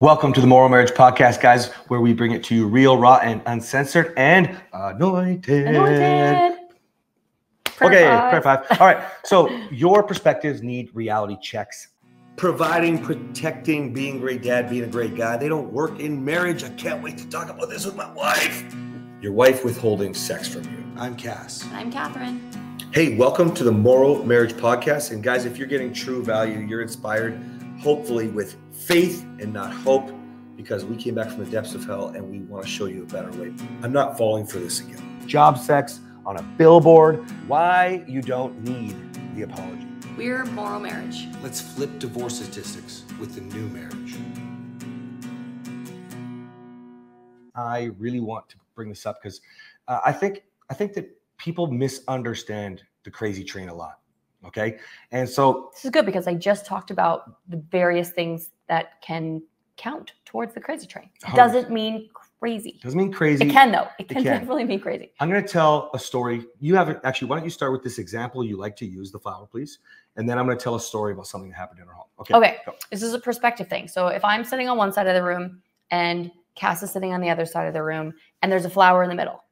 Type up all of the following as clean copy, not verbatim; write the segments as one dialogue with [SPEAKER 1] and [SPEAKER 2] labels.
[SPEAKER 1] Welcome to the Moral Marriage Podcast, guys, where we bring it to you real, raw, and uncensored, and anointed. Prayer five. All right. So your perspectives need reality checks. Providing, protecting, being a great dad, being a great guy. They don't work in marriage. I can't wait to talk about this with my wife. Your wife withholding sex from you. I'm Cass.
[SPEAKER 2] And I'm Catherine.
[SPEAKER 1] Hey, welcome to the Moral Marriage Podcast. And guys, if you're getting true value, you're inspired, hopefully with faith and not hope, because we came back from the depths of hell and we want to show you a better way. I'm not falling for this again. Job sex on a billboard. Why you don't need the apology.
[SPEAKER 2] We're Moral Marriage.
[SPEAKER 3] Let's flip divorce statistics with the new marriage.
[SPEAKER 1] I really want to bring this up because I think that people misunderstand the crazy train a lot. Okay. And so
[SPEAKER 2] this is good because I just talked about the various things that can count towards the crazy train. It doesn't mean crazy.
[SPEAKER 1] Doesn't mean crazy.
[SPEAKER 2] It can though. It can definitely mean crazy.
[SPEAKER 1] I'm going to tell a story. You haven't actually, why don't you start with this example you like to use, the flower, please? And then I'm going to tell a story about something that happened in our home. Okay. Go.
[SPEAKER 2] This is a perspective thing. So if I'm sitting on one side of the room and Cass is sitting on the other side of the room and there's a flower in the middle.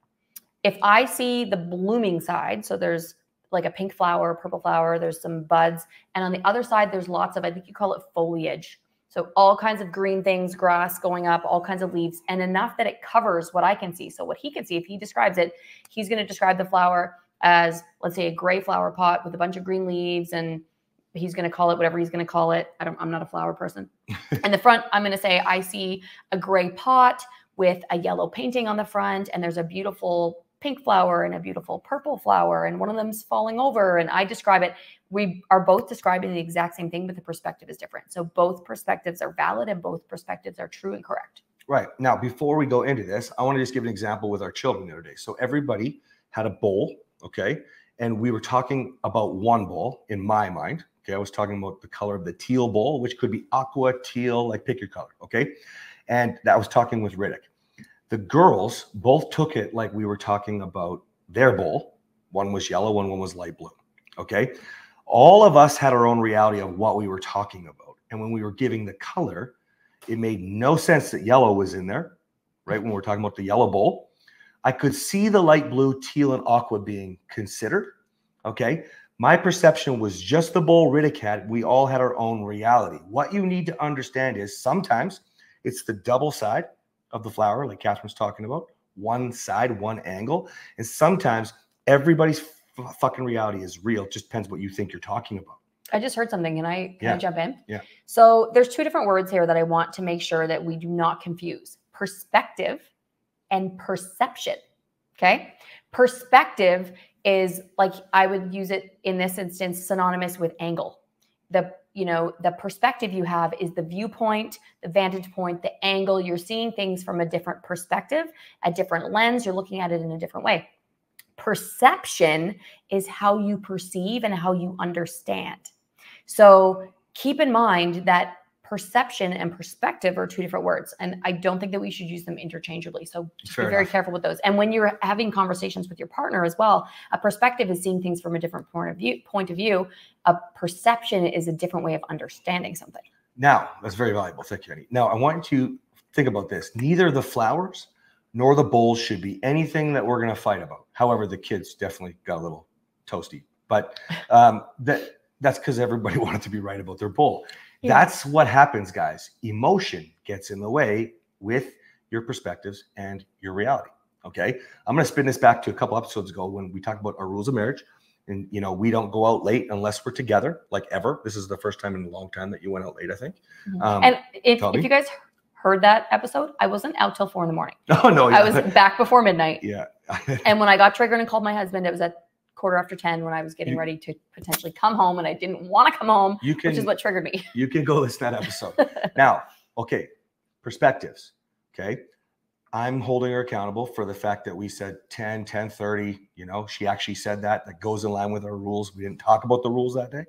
[SPEAKER 2] If I see the blooming side, so there's like a pink flower, purple flower, there's some buds. And on the other side, there's lots of, I think you call it foliage. So all kinds of green things, grass going up, all kinds of leaves, and enough that it covers what I can see. So what he can see, if he describes it, he's going to describe the flower as, let's say, a gray flower pot with a bunch of green leaves, and he's going to call it whatever he's going to call it. I'm not a flower person. In the front, I'm going to say, I see a gray pot with a yellow painting on the front, and there's a beautiful pink flower and a beautiful purple flower, and one of them's falling over, and I describe it. We are both describing the exact same thing, but the perspective is different. So both perspectives are valid and both perspectives are true and correct.
[SPEAKER 1] Right. Now, before we go into this, I want to just give an example with our children the other day. So everybody had a bowl, okay? And we were talking about one bowl in my mind. Okay. I was talking about the color of the teal bowl, which could be aqua, teal, like pick your color. Okay. And I was talking with Riddick. The girls both took it like we were talking about their bowl. One was yellow and one was light blue. Okay. All of us had our own reality of what we were talking about. And when we were giving the color, it made no sense that yellow was in there, right? When we're talking about the yellow bowl, I could see the light blue, teal, and aqua being considered. Okay. My perception was just the bowl Riddick had. We all had our own reality. What you need to understand is sometimes it's the double side of the flower, like Catherine's talking about, one side, one angle. And sometimes everybody's fucking reality is real. It just depends what you think you're talking about.
[SPEAKER 2] I just heard something. Can I jump in?
[SPEAKER 1] Yeah.
[SPEAKER 2] So there's two different words here that I want to make sure that we do not confuse: perspective and perception. Okay. Perspective is, like, I would use it in this instance, synonymous with angle. The perspective you have is the viewpoint, the vantage point, the angle. You're seeing things from a different perspective, a different lens. You're looking at it in a different way. Perception is how you perceive and how you understand. So keep in mind that perception and perspective are two different words. And I don't think that we should use them interchangeably. So just be very careful with those. And when you're having conversations with your partner as well, a perspective is seeing things from a different point of view. A perception is a different way of understanding something.
[SPEAKER 1] Now, that's very valuable. Thank you, Annie. Now, I want you to think about this. Neither the flowers nor the bowls should be anything that we're going to fight about. However, the kids definitely got a little toasty. But that's because everybody wanted to be right about their bowl. Yeah. That's what happens, guys. Emotion gets in the way with your perspectives and your reality. Okay. I'm going to spin this back to a couple episodes ago when we talked about our rules of marriage. And, we don't go out late unless we're together, like ever. This is the first time in a long time that you went out late, I think.
[SPEAKER 2] Mm-hmm. And if you guys heard that episode, I wasn't out till 4 a.m.
[SPEAKER 1] Oh, no. Yeah.
[SPEAKER 2] I was back before midnight.
[SPEAKER 1] Yeah.
[SPEAKER 2] And when I got triggered and called my husband, it was at 10:15 when I was getting ready to potentially come home, and I didn't want to come home, which is what triggered me.
[SPEAKER 1] You can go listen to that episode. Now, okay, perspectives. Okay. I'm holding her accountable for the fact that we said 10:30, she actually said that goes in line with our rules. We didn't talk about the rules that day,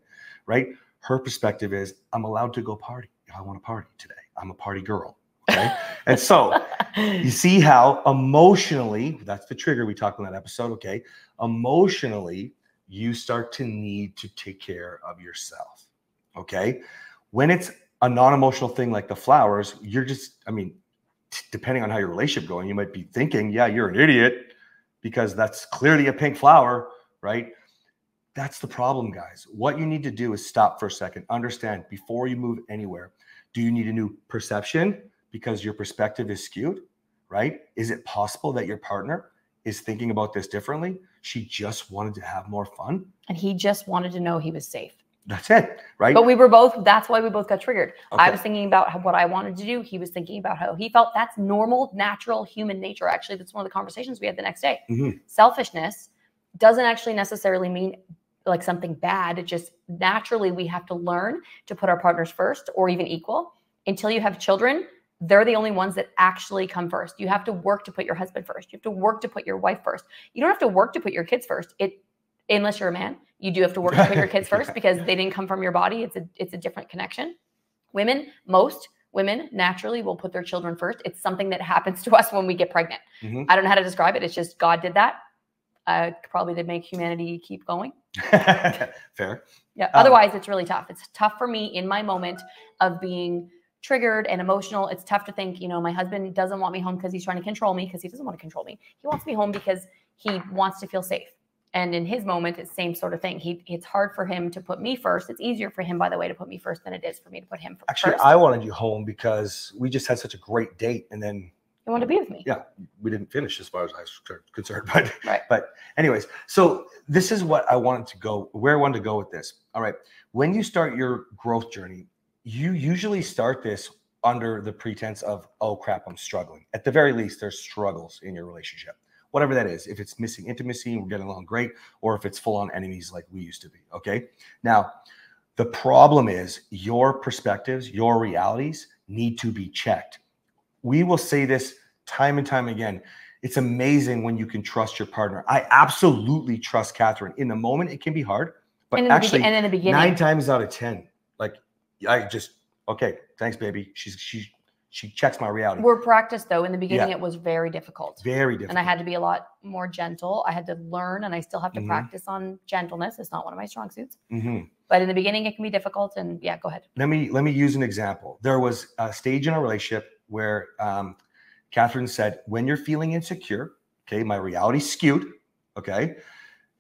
[SPEAKER 1] right? Her perspective is, I'm allowed to go party if I want to party today. I'm a party girl. Okay. And so you see how emotionally, that's the trigger we talked in that episode. Okay. Emotionally, you start to need to take care of yourself. Okay. When it's a non-emotional thing like the flowers, you're just, I mean, depending on how your relationship going, you might be thinking, yeah, you're an idiot because that's clearly a pink flower, right? That's the problem, guys. What you need to do is stop for a second, understand before you move anywhere. Do you need a new perception because your perspective is skewed, right? Is it possible that your partner is thinking about this differently? She just wanted to have more fun.
[SPEAKER 2] And he just wanted to know he was safe.
[SPEAKER 1] That's it, right?
[SPEAKER 2] But we were both, that's why we both got triggered.
[SPEAKER 1] Okay.
[SPEAKER 2] I was thinking about what I wanted to do. He was thinking about how he felt. That's normal, natural human nature. Actually, that's one of the conversations we had the next day.
[SPEAKER 1] Mm-hmm.
[SPEAKER 2] Selfishness doesn't actually necessarily mean like something bad. It just naturally we have to learn to put our partners first or even equal. Until you have children, they're the only ones that actually come first. You have to work to put your husband first. You have to work to put your wife first. You don't have to work to put your kids first. Unless you're a man, you do have to work to put your kids first because they didn't come from your body. It's a different connection. Most women naturally will put their children first. It's something that happens to us when we get pregnant.
[SPEAKER 1] Mm-hmm.
[SPEAKER 2] I don't know how to describe it. It's just God did that. Probably to make humanity keep going.
[SPEAKER 1] Fair.
[SPEAKER 2] Yeah. Otherwise, it's really tough. It's tough for me in my moment of being triggered and emotional. It's tough to think, my husband doesn't want me home because he's trying to control me, because he doesn't want to control me. He wants me home because he wants to feel safe. And in his moment, it's the same sort of thing. It's hard for him to put me first. It's easier for him, by the way, to put me first than it is for me to put him first.
[SPEAKER 1] Actually, I wanted you home because we just had such a great date, and then
[SPEAKER 2] you want to be with me.
[SPEAKER 1] Yeah, we didn't finish as far as I was concerned, but
[SPEAKER 2] right.
[SPEAKER 1] But anyways, so this is what I wanted to go, where I wanted to go with this. All right, when you start your growth journey, you usually start this under the pretense of, oh crap, I'm struggling. At the very least, there's struggles in your relationship. Whatever that is, if it's missing intimacy and we're getting along great, or if it's full on enemies like we used to be, okay? Now, the problem is your perspectives, your realities need to be checked. We will say this time and time again. It's amazing when you can trust your partner. I absolutely trust Catherine. In the moment, it can be hard, but actually,
[SPEAKER 2] and in the beginning,
[SPEAKER 1] 9 times out of 10, like I just, okay, thanks, baby. She checks my reality.
[SPEAKER 2] We're practiced though. In the beginning, it was very difficult.
[SPEAKER 1] Very difficult.
[SPEAKER 2] And I had to be a lot more gentle. I had to learn, and I still have to practice on gentleness. It's not one of my strong suits. But in the beginning, it can be difficult. And yeah, go ahead.
[SPEAKER 1] Let me use an example. There was a stage in our relationship where Catherine said, when you're feeling insecure, okay, my reality's skewed, okay,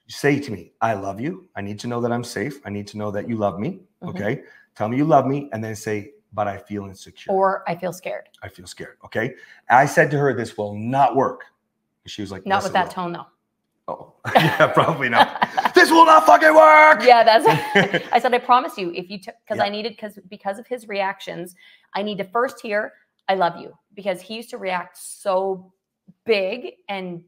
[SPEAKER 1] say to me, I love you. I need to know that I'm safe. I need to know that you love me, okay? Tell me you love me, and then say, but I feel insecure.
[SPEAKER 2] Or I feel scared.
[SPEAKER 1] I feel scared, okay? I said to her, this will not work. She was like,
[SPEAKER 2] not with that tone, though.
[SPEAKER 1] Oh, yeah, probably not. This will not fucking work.
[SPEAKER 2] Yeah, that's. I said, I promise you, if you took, because I needed, because of his reactions, I need to first hear, I love you, because he used to react so big and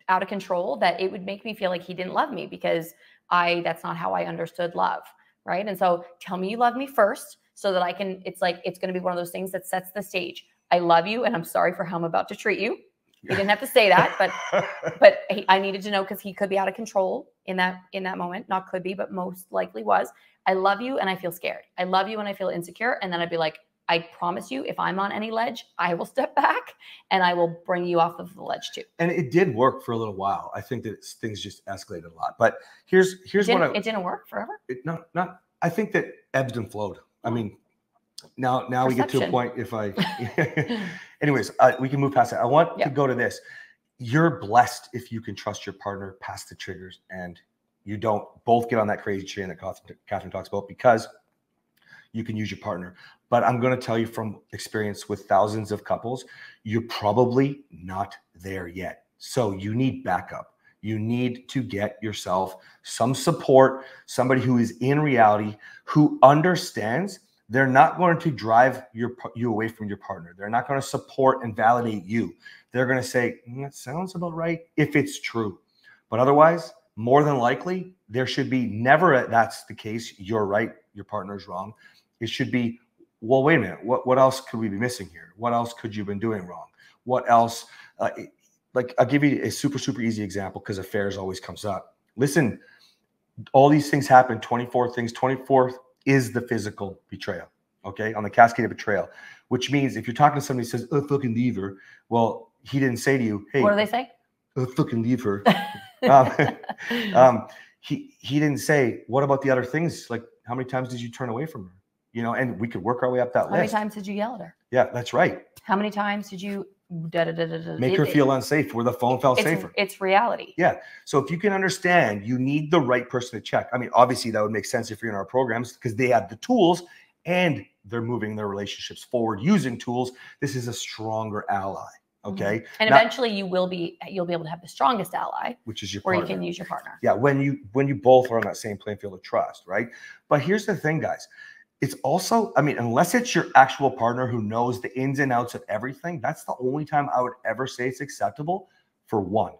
[SPEAKER 2] out of control that it would make me feel like he didn't love me, because that's not how I understood love, right? And so tell me you love me first, so that I can, it's going to be one of those things that sets the stage. I love you, and I'm sorry for how I'm about to treat you. He didn't have to say that, but I needed to know, because he could be out of control in that moment. Not could be, but most likely was. I love you and I feel scared. I love you and I feel insecure. And then I'd be like, I promise you, if I'm on any ledge, I will step back and I will bring you off of the ledge too.
[SPEAKER 1] And it did work for a little while. I think that things just escalated a lot. But here's what
[SPEAKER 2] it didn't work forever.
[SPEAKER 1] I think that ebbed and flowed. I mean, now we get to a point. Anyways, we can move past that. I want to go to this. You're blessed if you can trust your partner past the triggers, and you don't both get on that crazy train that Catherine talks about, because you can use your partner. But I'm going to tell you from experience with thousands of couples, you're probably not there yet. So you need backup. You need to get yourself some support, somebody who is in reality, who understands they're not going to drive you away from your partner. They're not going to support and validate you. They're going to say, that sounds about right, if it's true. But otherwise, more than likely, there should be never that's the case. You're right. Your partner's wrong. It should be, well, wait a minute. What else could we be missing here? What else could you have been doing wrong? What else? Like, I'll give you a super, super easy example, because affairs always comes up. Listen, all these things happen, 24 things. 24th is the physical betrayal, okay, on the cascade of betrayal, which means if you're talking to somebody who says, oh, fucking leave her, well, he didn't say to you, hey,
[SPEAKER 2] what do they say?
[SPEAKER 1] Oh, fucking leave her. He didn't say, what about the other things? Like, how many times did you turn away from her? you know, and we could work our way up that
[SPEAKER 2] How many
[SPEAKER 1] list.
[SPEAKER 2] times did you yell at her?
[SPEAKER 1] Yeah, that's right.
[SPEAKER 2] How many times did you
[SPEAKER 1] Make her feel unsafe where the phone felt safer.
[SPEAKER 2] It's reality.
[SPEAKER 1] Yeah. So if you can understand, you need the right person to check. I mean, obviously that would make sense if you're in our programs because they have the tools and they're moving their relationships forward using tools. This is a stronger ally. Okay.
[SPEAKER 2] And eventually you'll be able to have the strongest ally,
[SPEAKER 1] which is your
[SPEAKER 2] where
[SPEAKER 1] partner.
[SPEAKER 2] you can use your partner.
[SPEAKER 1] Yeah. When you both are on that same playing field of trust, right? But here's the thing, guys. It's also, I mean, unless it's your actual partner who knows the ins and outs of everything, that's the only time I would ever say it's acceptable for one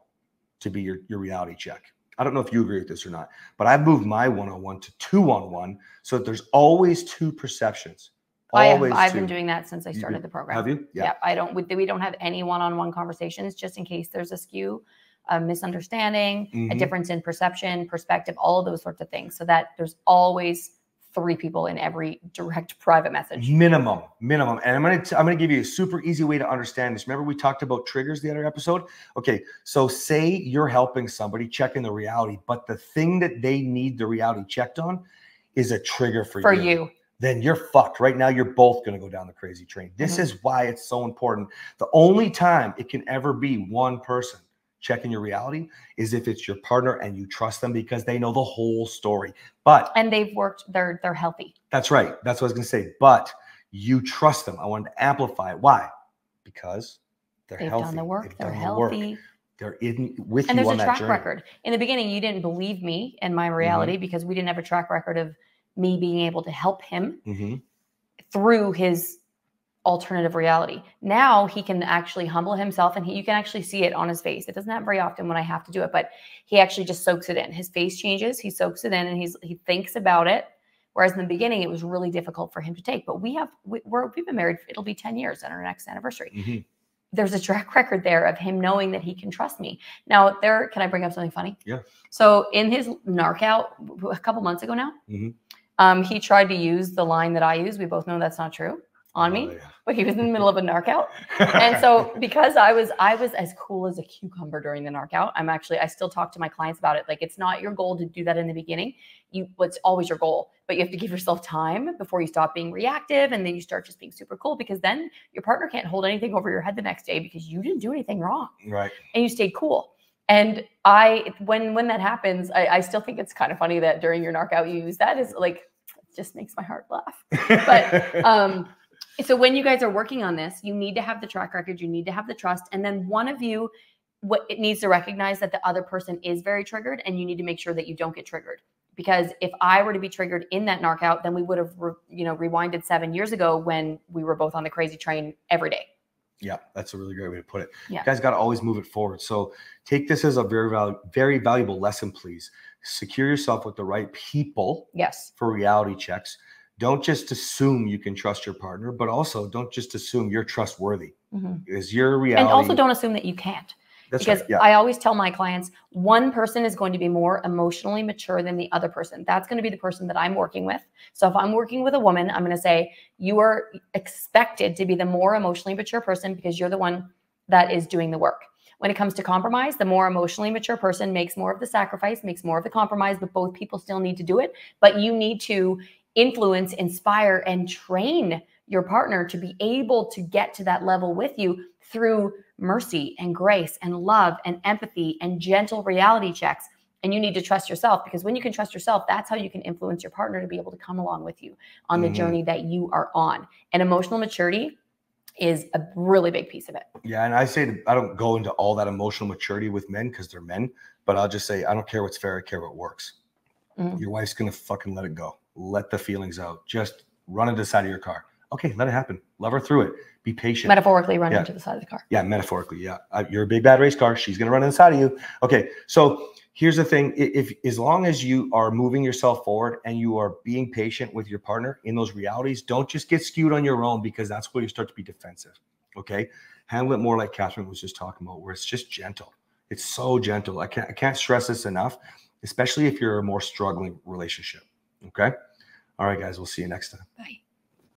[SPEAKER 1] to be your reality check. I don't know if you agree with this or not, but I've moved my one-on-one to 2-on-1 so that there's always two perceptions.
[SPEAKER 2] I've been doing that since I started the program.
[SPEAKER 1] Have you?
[SPEAKER 2] Yeah. We don't have any one-on-one conversations just in case there's a skew, a misunderstanding, a difference in perception, perspective, all of those sorts of things, so that there's always 3 people in every direct private message.
[SPEAKER 1] Minimum. And I'm gonna give you a super easy way to understand this. Remember we talked about triggers the other episode? Okay, so say you're helping somebody checking the reality, but the thing that they need the reality checked on is a trigger for you. Then you're fucked. Right now, you're both gonna go down the crazy train. This is why it's so important. The only time it can ever be one person checking your reality is if it's your partner and you trust them because they know the whole story. And
[SPEAKER 2] they've worked, they're healthy.
[SPEAKER 1] That's right. That's what I was going to say. But you trust them. I wanted to amplify it. Why? Because they've healthy.
[SPEAKER 2] Done the work. They're healthy.
[SPEAKER 1] They're in with
[SPEAKER 2] and
[SPEAKER 1] you
[SPEAKER 2] there's
[SPEAKER 1] on
[SPEAKER 2] a
[SPEAKER 1] that
[SPEAKER 2] track record. In the beginning, you didn't believe me and my reality because we didn't have a track record of me being able to help him through his alternative reality. Now he can actually humble himself, and you can actually see it on his face. It doesn't happen very often when I have to do it, but he actually just soaks it in. His face changes, he soaks it in, and he thinks about it. Whereas in the beginning, it was really difficult for him to take. But we've been married. It'll be 10 years on our next anniversary. There's a track record there of him knowing that he can trust me. Now, can I bring up something funny?
[SPEAKER 1] Yeah.
[SPEAKER 2] So in his narc out a couple months ago now, he tried to use the line that I use. We both know that's not true. On me, but he was in the middle of a narc out. And so because I was as cool as a cucumber during the narc out, I still talk to my clients about it. Like, it's not your goal to do that in the beginning. It's always your goal, but you have to give yourself time before you stop being reactive. And then you start just being super cool, because then your partner can't hold anything over your head the next day because you didn't do anything wrong.
[SPEAKER 1] Right.
[SPEAKER 2] And you stayed cool. And when that happens, I still think it's kind of funny that during your narc out, you use that. Is like, it just makes my heart laugh. But, so when you guys are working on this, you need to have the track record, you need to have the trust, and then one of you, it needs to recognize that the other person is very triggered, and you need to make sure that you don't get triggered. Because if I were to be triggered in that narc out, then we would have, rewinded 7 years ago when we were both on the crazy train every day.
[SPEAKER 1] Yeah, that's a really great way to put it.
[SPEAKER 2] Yeah.
[SPEAKER 1] You guys got to always move it forward. So take this as a very valuable lesson, please. Secure yourself with the right people.
[SPEAKER 2] Yes.
[SPEAKER 1] For reality checks. Don't just assume you can trust your partner, but also don't just assume you're trustworthy. Because your reality.
[SPEAKER 2] And also don't assume that you can't.
[SPEAKER 1] That's
[SPEAKER 2] because
[SPEAKER 1] right, yeah.
[SPEAKER 2] I always tell my clients, one person is going to be more emotionally mature than the other person. That's going to be the person that I'm working with. So if I'm working with a woman, I'm going to say, you are expected to be the more emotionally mature person because you're the one that is doing the work. When it comes to compromise, the more emotionally mature person makes more of the sacrifice, makes more of the compromise, but both people still need to do it. But you need to influence, inspire, and train your partner to be able to get to that level with you through mercy and grace and love and empathy and gentle reality checks. And you need to trust yourself, because when you can trust yourself, that's how you can influence your partner to be able to come along with you on the journey that you are on. And emotional maturity is a really big piece of it.
[SPEAKER 1] Yeah. And I don't go into all that emotional maturity with men because they're men, but I'll just say, I don't care what's fair. I care what works. Your wife's going to fucking let it go. Let the feelings out. Just run into the side of your car. Okay, let it happen. Love her through it. Be patient.
[SPEAKER 2] Metaphorically run into the side of the car.
[SPEAKER 1] Yeah, metaphorically. Yeah. You're a big bad race car. She's going to run inside of you. Okay. So here's the thing. As long as you are moving yourself forward and you are being patient with your partner in those realities, don't just get skewed on your own, because that's where you start to be defensive. Okay. Handle it more like Catherine was just talking about, where it's just gentle. It's so gentle. I can't stress this enough, especially if you're a more struggling relationship. Okay. All right, guys. We'll see you next time.
[SPEAKER 2] Bye.